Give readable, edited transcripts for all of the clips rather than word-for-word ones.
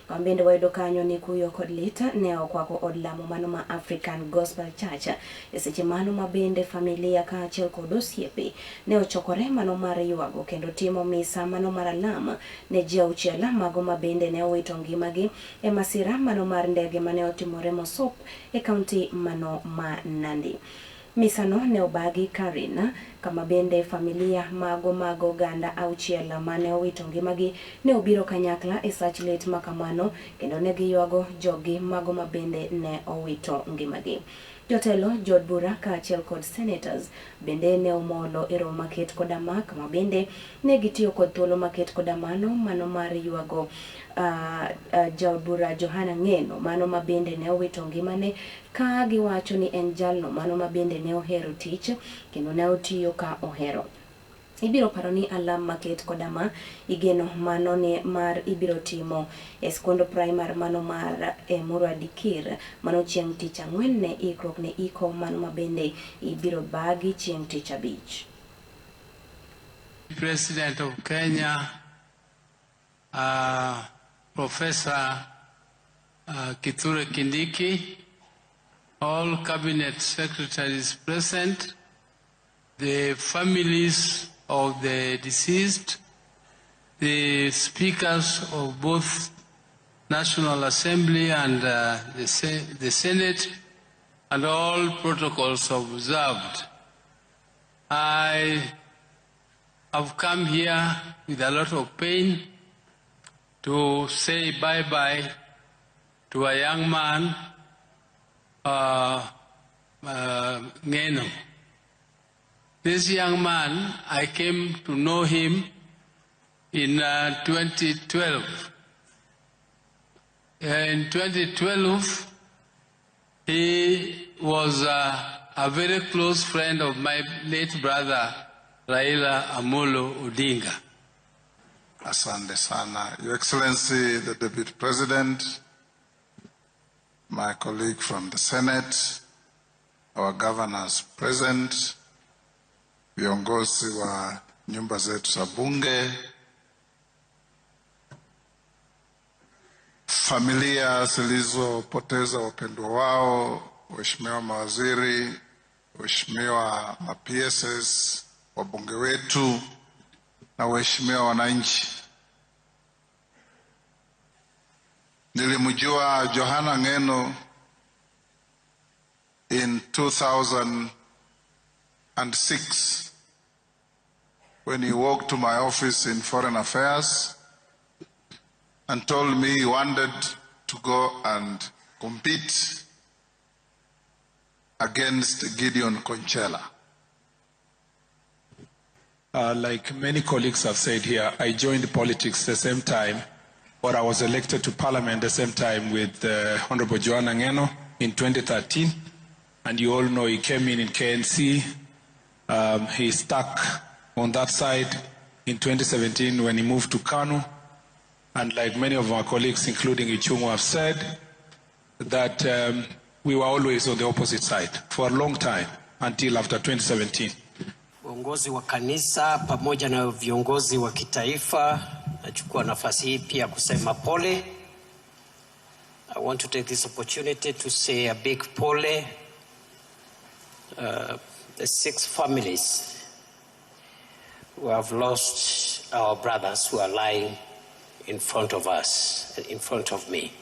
Kambende wayudo kanyo ni kuyo kod lita ne okwako od lamo mano ma African Gospel Church seche mano ma bende familia ka achiel kod osiepe ne ochokore mano mar ywago kendo timo misa mano mar alama ne ji auchiel mago ma bende ne owito ngimagi e masira mano mar ndege mane otimore Mosop e kaunti mano ma Nandi. Misano ne obagi Karina kama bende familia mago ganda auchiel mane owito ngimagi ne obiro kanyakla e sach lit makamano kendo ne giywago jogi mago ma bende ne owito ngimagi. Jotelo, jod bura ka achiel kod senators bende ne omolo e romo maket koda mak ma bende ne gitiyo kod thuolo maket koda mano mar ywago jod bura Johana Ngeno mano ma bende ne owito ngimane ka giwacho ni en jalno mano ma bende ne ohero tich kendo ne otiyo ka ohero. Ibiro paro ni alam maket koda ma igeno mano ne mar ibiro timo e skondo primar mano mar Muradikir mano chieng' tich ang'wen ne ikrok ne iko mano ma bende ibiro bagi chieng' tich abich. President of Kenya, Professor Kithure Kindiki, all cabinet secretaries present, the families of the deceased, the speakers of both National Assembly and the Senate, and all protocols observed. I have come here with a lot of pain to say bye-bye to a young man, Ngeno. This young man, I came to know him in 2012. In 2012, he was a very close friend of my late brother, Raila Amolo Odinga. Asante sana. Your Excellency, the Deputy President, my colleague from the Senate, our governors present, viongozi wa nyumba zetu za bunge, familia zilizopoteza wapendwa wao, waheshimiwa mawaziri, waheshimiwa ma-PSS, wabunge wetu na waheshimiwa wananchi. Nilimjua Johana Ngeno in 2006 when he walked to my office in Foreign Affairs and told me he wanted to go and compete against Gideon Conchela. Like many colleagues have said here, I joined politics the same time, or I was elected to parliament the same time with Honorable Johana Ngeno in 2013. And you all know he came in KNC. He stuck on that side in 2017 when he moved to Kanu. And like many of our colleagues, including Ichungu, have said, that we were always on the opposite side for a long time until after 2017. Viongozi wa kanisa pamoja na viongozi wa kitaifa, nachukua nafasi hii pia kusema pole. I want to take this opportunity to say a big pole. The 6 families who have lost our brothers who are lying in front of us, in front of me.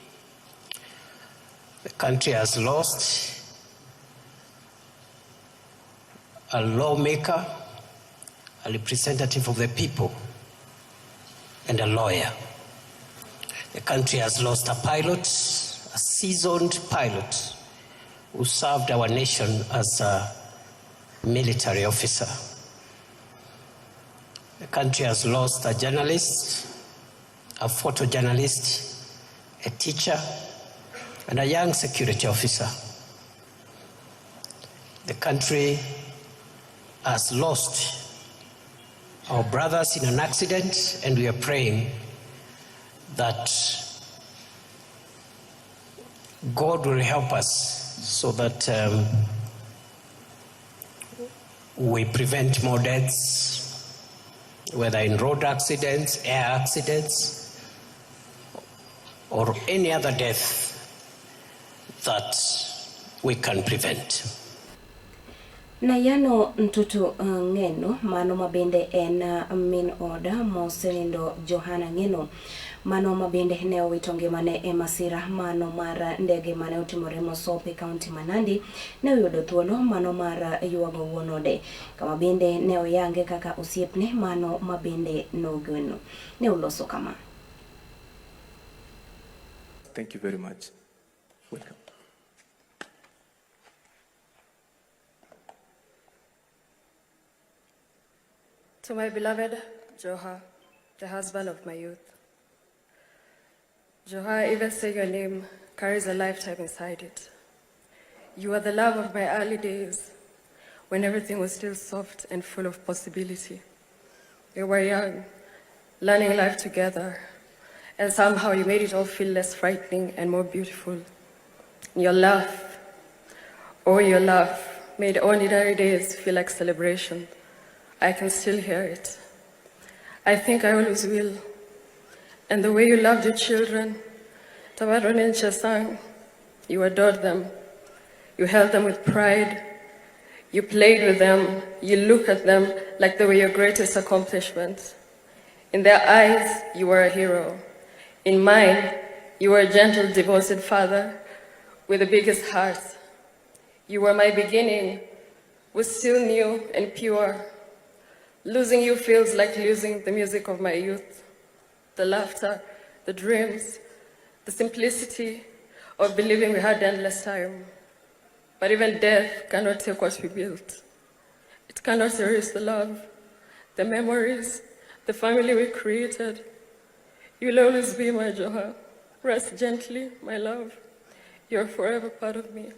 The country has lost a lawmaker, a representative of the people, and a lawyer. The country has lost a pilot, a seasoned pilot, who served our nation as a military officer. The country has lost a journalist, a photojournalist, a teacher, and a young security officer. The country has lost our brothers in an accident, and we are praying that God will help us so that we prevent more deaths, whether in road accidents, air accidents, or any other death that we can prevent. Na yano ntutu ngeno mano mabende en min oda mosenindo Johana Ngeno mano mabende ne owito ngimane e masira mano mar ndege mane otimore Mosope County Manandi ne oyudo thuolo mano mar yuago wuonode kama bende ne oyange kaka osiepne mano mabende nogeno ne uloso kama. Thank you very much. Welcome. To my beloved Joha, the husband of my youth. Joha, even saying your name carries a lifetime inside it. You are the love of my early days, when everything was still soft and full of possibility. We were young, learning life together, and somehow you made it all feel less frightening and more beautiful. Your laugh, oh your laugh, made ordinary days feel like celebration. I can still hear it. I think I always will. And the way you loved your children, Tabaron and Chasang, you adored them. You held them with pride. You played with them. You looked at them like they were your greatest accomplishment. In their eyes, you were a hero. In mine, you were a gentle, devoted father with the biggest heart. You were my beginning, was still new and pure. Losing you feels like losing the music of my youth, the laughter, the dreams, the simplicity of believing we had endless time. But even death cannot take what we built. It cannot erase the love, the memories, the family we created. You'll always be my Joha. Rest gently, my love. You're forever part of me.